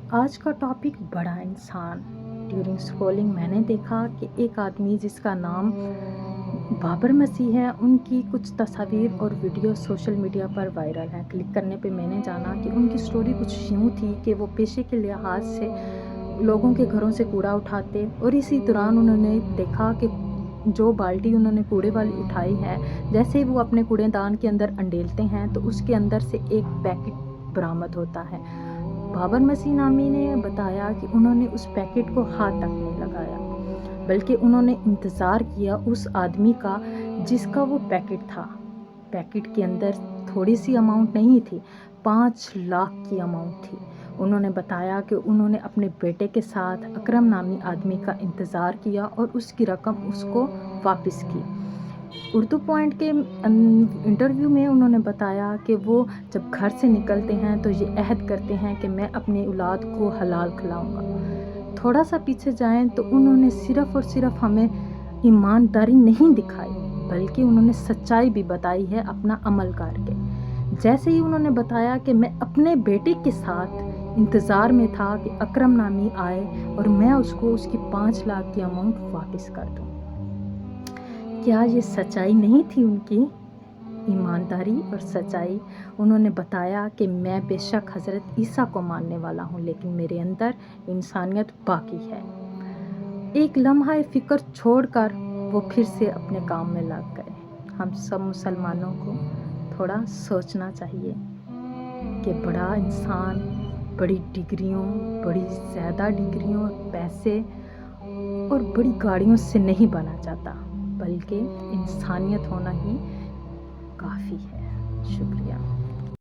آج کا ٹاپک بڑا انسان۔ ڈیورنگ اسکرولنگ میں نے دیکھا کہ ایک آدمی جس کا نام بابر مسیح ہے، ان کی کچھ تصاویر اور ویڈیو سوشل میڈیا پر وائرل ہیں۔ کلک کرنے پہ میں نے جانا کہ ان کی سٹوری کچھ یوں تھی کہ وہ پیشے کے لحاظ سے لوگوں کے گھروں سے کوڑا اٹھاتے، اور اسی دوران انہوں نے دیکھا کہ جو بالٹی انہوں نے کوڑے والی اٹھائی ہے، جیسے وہ اپنے کوڑے دان کے اندر انڈیلتے ہیں تو اس کے اندر سے ایک پیکٹ برآمد ہوتا ہے۔ بابر مسیح نامی نے بتایا کہ انہوں نے اس پیکٹ کو ہاتھ تک نہیں لگایا، بلکہ انہوں نے انتظار کیا اس آدمی کا جس کا وہ پیکٹ تھا۔ پیکٹ کے اندر تھوڑی سی اماؤنٹ نہیں تھی، 5 لاکھ کی اماؤنٹ تھی۔ انہوں نے بتایا کہ انہوں نے اپنے بیٹے کے ساتھ اکرم نامی آدمی کا انتظار کیا اور اس کی رقم اس کو واپس کی۔ اردو پوائنٹ کے انٹرویو میں انہوں نے بتایا کہ وہ جب گھر سے نکلتے ہیں تو یہ عہد کرتے ہیں کہ میں اپنی اولاد کو حلال کھلاؤں گا۔ تھوڑا سا پیچھے جائیں تو انہوں نے صرف اور صرف ہمیں ایمانداری نہیں دکھائی، بلکہ انہوں نے سچائی بھی بتائی ہے اپنا عمل کر کے۔ جیسے ہی انہوں نے بتایا کہ میں اپنے بیٹے کے ساتھ انتظار میں تھا کہ اکرم نامی آئے اور میں اس کو اس کی 5 لاکھ کی اماؤنٹ واپس کر دوں۔ کیا یہ سچائی نہیں تھی ان کی؟ ایمانداری اور سچائی۔ انہوں نے بتایا کہ میں بے شک حضرت عیسیٰ کو ماننے والا ہوں، لیکن میرے اندر انسانیت باقی ہے۔ ایک لمحہ فکر چھوڑ کر وہ پھر سے اپنے کام میں لگ گئے۔ ہم سب مسلمانوں کو تھوڑا سوچنا چاہیے کہ بڑا انسان بڑی ڈگریوں، بڑی زیادہ ڈگریوں اور پیسے اور بڑی گاڑیوں سے نہیں بنا جاتا، بلکہ انسانیت ہونا ہی کافی ہے۔ شکریہ۔